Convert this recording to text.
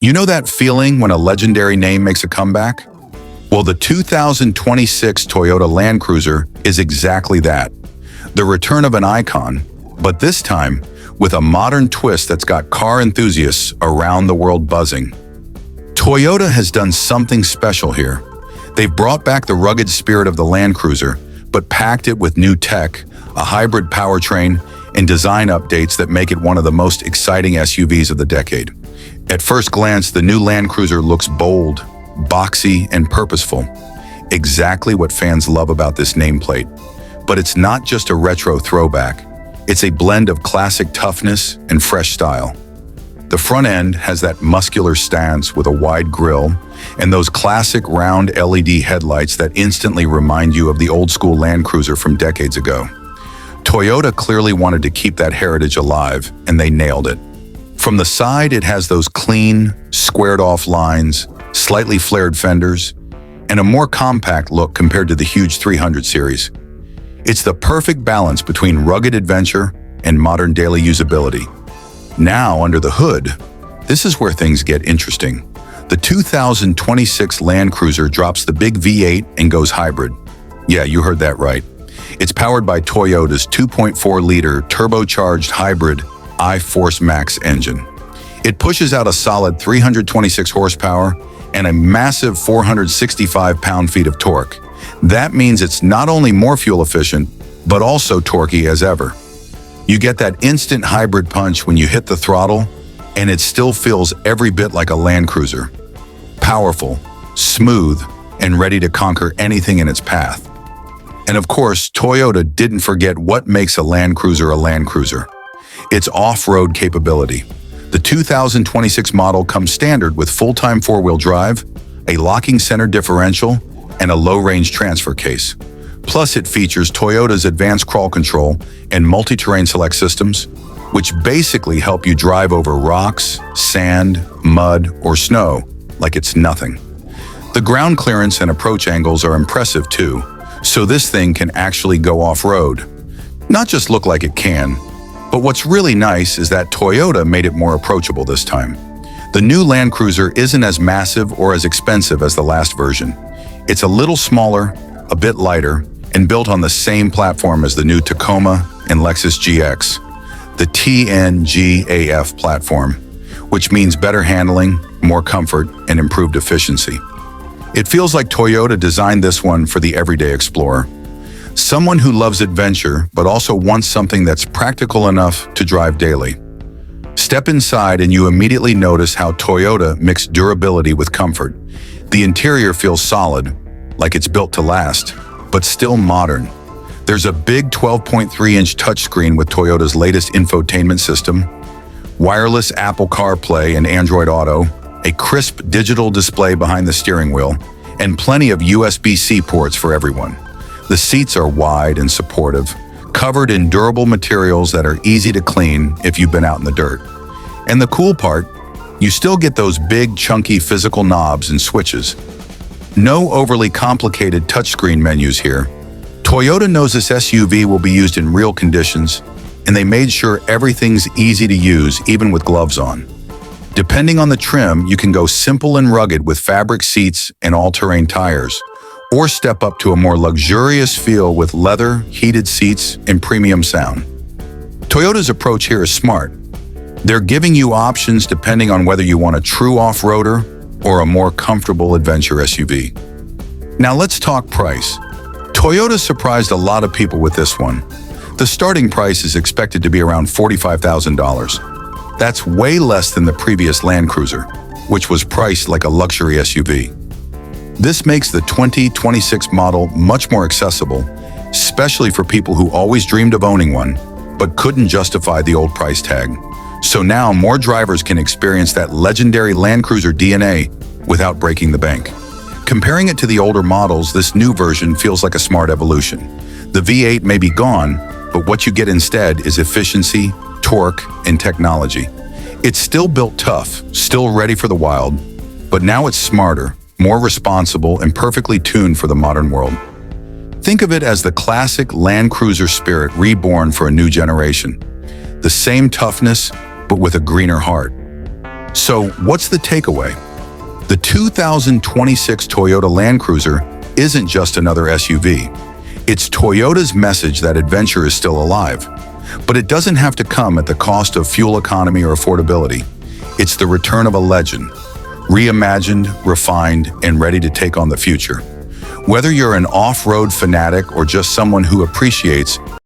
You know that feeling when a legendary name makes a comeback? Well, the 2026 Toyota Land Cruiser is exactly that. The return of an icon, but this time with a modern twist that's got car enthusiasts around the world buzzing. Toyota has done something special here. They've brought back the rugged spirit of the Land Cruiser, but packed it with new tech, a hybrid powertrain, and design updates that make it one of the most exciting SUVs of the decade. At first glance, the new Land Cruiser looks bold, boxy, and purposeful. Exactly what fans love about this nameplate. But it's not just a retro throwback. It's a blend of classic toughness and fresh style. The front end has that muscular stance with a wide grille and those classic round LED headlights that instantly remind you of the old-school Land Cruiser from decades ago. Toyota clearly wanted to keep that heritage alive, and they nailed it. From the side, it has those clean, squared-off lines, slightly flared fenders, and a more compact look compared to the huge 300 series. It's the perfect balance between rugged adventure and modern daily usability. Now, under the hood, this is where things get interesting. The 2026 Land Cruiser drops the big V8 and goes hybrid. Yeah, you heard that right. It's powered by Toyota's 2.4-liter turbocharged hybrid iForce Max engine. It pushes out a solid 326 horsepower and a massive 465 pound-feet of torque. That means it's not only more fuel efficient, but also torquey as ever. You get that instant hybrid punch when you hit the throttle, and it still feels every bit like a Land Cruiser. Powerful, smooth, and ready to conquer anything in its path. And of course, Toyota didn't forget what makes a Land Cruiser. Its off-road capability. The 2026 model comes standard with full-time four-wheel drive, a locking center differential, and a low-range transfer case. Plus, it features Toyota's advanced crawl control and multi-terrain select systems, which basically help you drive over rocks, sand, mud, or snow like it's nothing. The ground clearance and approach angles are impressive too, so this thing can actually go off-road. Not just look like it can, but what's really nice is that Toyota made it more approachable this time. The new Land Cruiser isn't as massive or as expensive as the last version. It's a little smaller, a bit lighter, and built on the same platform as the new Tacoma and Lexus GX, the TNGAF platform, which means better handling, more comfort, and improved efficiency. It feels like Toyota designed this one for the everyday explorer. Someone who loves adventure, but also wants something that's practical enough to drive daily. Step inside and you immediately notice how Toyota mixed durability with comfort. The interior feels solid, like it's built to last, but still modern. There's a big 12.3-inch touchscreen with Toyota's latest infotainment system, wireless Apple CarPlay and Android Auto, a crisp digital display behind the steering wheel, and plenty of USB-C ports for everyone. The seats are wide and supportive, covered in durable materials that are easy to clean if you've been out in the dirt. And the cool part, you still get those big, chunky physical knobs and switches. No overly complicated touchscreen menus here. Toyota knows this SUV will be used in real conditions, and they made sure everything's easy to use, even with gloves on. Depending on the trim, you can go simple and rugged with fabric seats and all-terrain tires, or step up to a more luxurious feel with leather, heated seats, and premium sound. Toyota's approach here is smart. They're giving you options depending on whether you want a true off-roader or a more comfortable adventure SUV. Now let's talk price. Toyota surprised a lot of people with this one. The starting price is expected to be around $45,000. That's way less than the previous Land Cruiser, which was priced like a luxury SUV. This makes the 2026 model much more accessible, especially for people who always dreamed of owning one, but couldn't justify the old price tag. So now more drivers can experience that legendary Land Cruiser DNA without breaking the bank. Comparing it to the older models, this new version feels like a smart evolution. The V8 may be gone, but what you get instead is efficiency, torque, and technology. It's still built tough, still ready for the wild, but now it's smarter, more responsible, and perfectly tuned for the modern world. Think of it as the classic Land Cruiser spirit reborn for a new generation. The same toughness, but with a greener heart. So what's the takeaway? The 2026 Toyota Land Cruiser isn't just another SUV. It's Toyota's message that adventure is still alive. But it doesn't have to come at the cost of fuel economy or affordability. It's the return of a legend, reimagined, refined, and ready to take on the future. Whether you're an off-road fanatic or just someone who appreciates